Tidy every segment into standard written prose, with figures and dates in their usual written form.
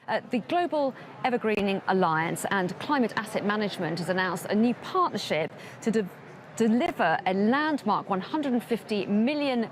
The Global EverGreening Alliance and Climate Asset Management has announced a new partnership to deliver a landmark $150 million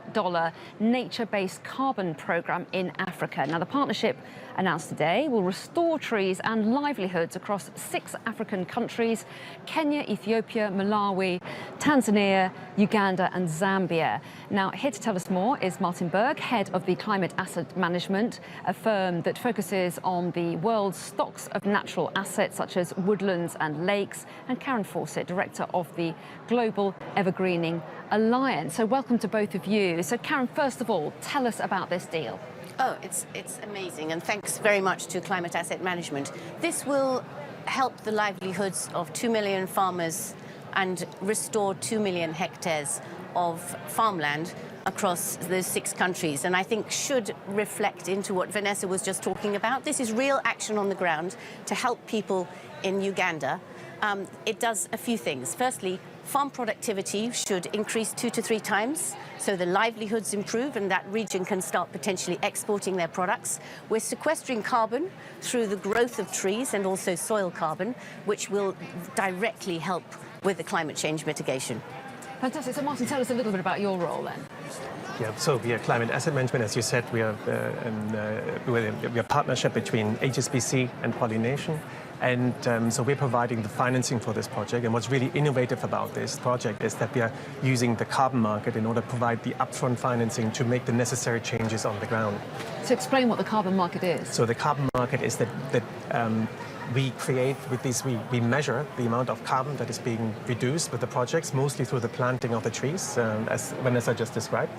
nature-based carbon program in Africa. Now, the partnership announced today will restore trees and livelihoods across 6 African countries: Kenya, Ethiopia, Malawi, Tanzania, Uganda and Zambia. Now, here to tell us more is Martin Berg, head of the Climate Asset Management, a firm that focuses on the world's stocks of natural assets such as woodlands and lakes, and Karen Fawcett, director of the Global EverGreening Alliance. So welcome to both of you. So Karen, first of all, tell us about this deal. Oh, it's amazing, and thanks very much to Climate Asset Management. This will help the livelihoods of 2 million farmers and restore 2 million hectares of farmland across those 6 countries, and I think should reflect into what Vanessa was just talking about. This is real action on the ground to help people in Uganda. It does a few things. Firstly, farm productivity should increase 2 to 3 times, so the livelihoods improve and that region can start potentially exporting their products. We're sequestering carbon through the growth of trees and also soil carbon, which will directly help with the climate change mitigation. Fantastic. So Martin, tell us a little bit about your role then. Yeah, so we are Climate Asset Management. As you said, we are a partnership between HSBC and Pollination. And so we're providing the financing for this project. And what's really innovative about this project is that we are using the carbon market in order to provide the upfront financing to make the necessary changes on the ground. So explain what the carbon market is. So the carbon market is that we create with these, we measure the amount of carbon that is being reduced with the projects, mostly through the planting of the trees, as Vanessa just described.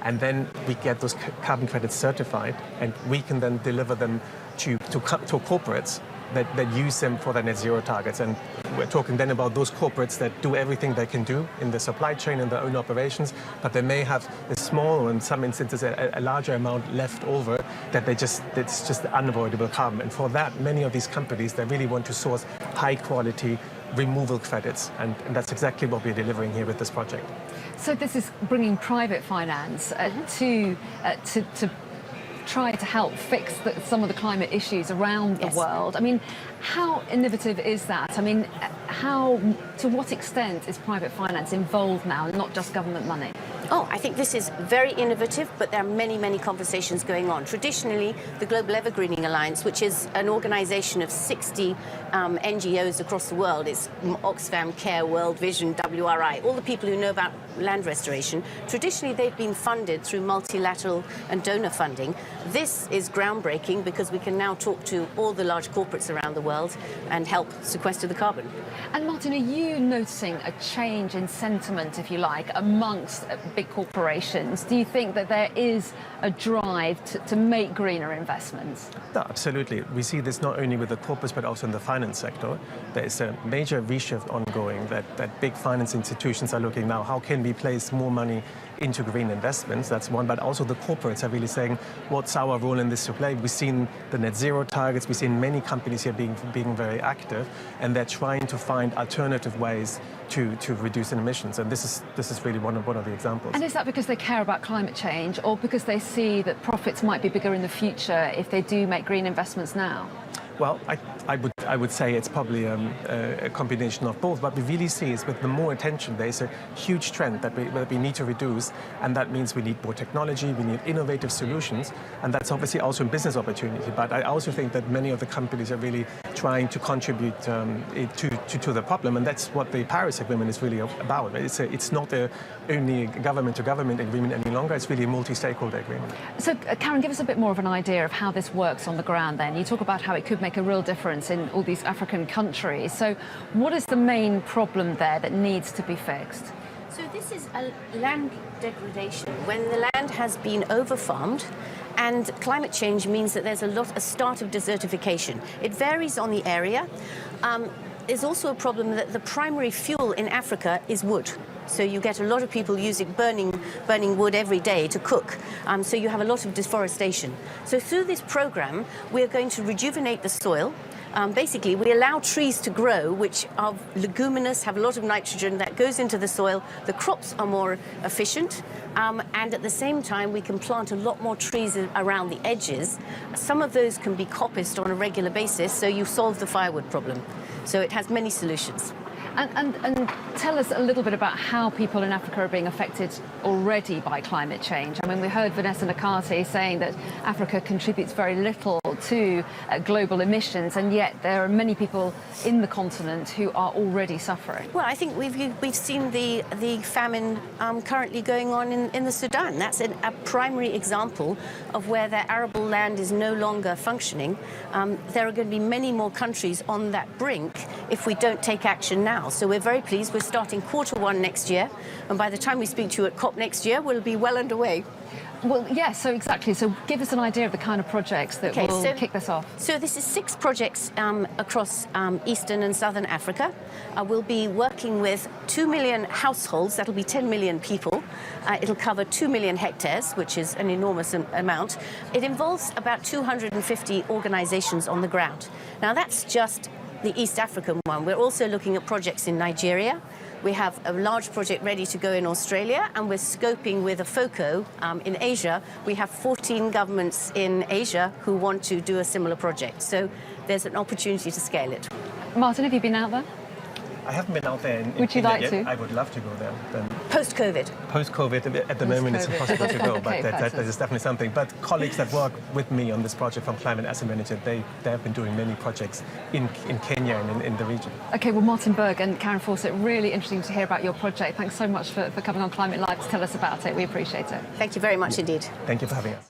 And then we get those carbon credits certified, and we can then deliver them to corporates that use them for their net zero targets. And we're talking then about those corporates that do everything they can do in the supply chain and their own operations, but they may have a small, or in some instances a larger amount left over that it's just unavoidable carbon. And for that, many of these companies, they really want to source high quality removal credits, and that's exactly what we're delivering here with this project. So this is bringing private finance to try to help fix some of the climate issues around the world. I mean, how innovative is that? I mean, to what extent is private finance involved now, not just government money? Oh, I think this is very innovative, but there are many, many conversations going on. Traditionally, the Global EverGreening Alliance, which is an organization of 60 NGOs across the world, it's Oxfam, CARE, World Vision, WRI, all the people who know about land restoration. Traditionally, they've been funded through multilateral and donor funding. This is groundbreaking because we can now talk to all the large corporates around the world and help sequester the carbon. And Martin, are you noticing a change in sentiment, if you like, amongst big corporations? Do you think that there is a drive to make greener investments? No, absolutely. We see this not only with the corporates but also in the finance sector. There is a major reshift ongoing that big finance institutions are looking now, how can we place more money into green investments? That's one, but also the corporates are really saying, what's our role in this to play? We've seen the net zero targets, we've seen many companies here being very active, and they're trying to find alternative ways to reduce emissions, and this is really one of the examples. And is that because they care about climate change, or because they see that profits might be bigger in the future if they do make green investments now? Well, I would say it's probably a combination of both. What we really see is with the more attention, there's a huge trend that we need to reduce, and that means we need more technology, we need innovative solutions, and that's obviously also a business opportunity. But I also think that many of the companies are really trying to contribute to the problem, and that's what the Paris Agreement is really about. It's not only a government-to-government agreement any longer, it's really a multi-stakeholder agreement. So, Karen, give us a bit more of an idea of how this works on the ground then. You talk about how it could make a real difference in all these African countries. So what is the main problem there that needs to be fixed? So this is a land degradation when the land has been over-farmed, and climate change means that there's a start of desertification. It varies on the area. There's also a problem that the primary fuel in Africa is wood. So you get a lot of people burning wood every day to cook. So you have a lot of deforestation. So through this program, we're going to rejuvenate the soil. Basically, we allow trees to grow, which are leguminous, have a lot of nitrogen that goes into the soil. The crops are more efficient, and at the same time, we can plant a lot more trees around the edges. Some of those can be coppiced on a regular basis, so you solve the firewood problem. So it has many solutions. And tell us a little bit about how people in Africa are being affected already by climate change. I mean, we heard Vanessa Nakate saying that Africa contributes very little to global emissions, and yet there are many people in the continent who are already suffering. Well, I think we've seen the famine currently going on in the Sudan. That's a primary example of where their arable land is no longer functioning. There are going to be many more countries on that brink if we don't take action now. So we're very pleased. We're starting Q1 next year, and by the time we speak to you at COP next year, we'll be well underway. Well, yes, so exactly. So give us an idea of the kind of projects that will kick this off. So this is 6 projects across Eastern and Southern Africa. We'll be working with 2 million households. That'll be 10 million people. It'll cover 2 million hectares, which is an enormous amount. It involves about 250 organizations on the ground. Now, that's just the East African one. We're also looking at projects in Nigeria. We have a large project ready to go in Australia, and we're scoping with a FOCO in Asia. We have 14 governments in Asia who want to do a similar project. So there's an opportunity to scale it. Martin, have you been out there? I haven't been out there in Would you Kenya like yet. to? I would love to go there. Post-COVID. Post-COVID, at the moment it's impossible to go, but that is definitely something. But colleagues that work with me on this project from Climate Asset Management, they have been doing many projects in Kenya and in the region. OK, well, Martin Berg and Karen Fawcett, really interesting to hear about your project. Thanks so much for coming on Climate Live to tell us about it. We appreciate it. Thank you very much indeed. Thank you for having us.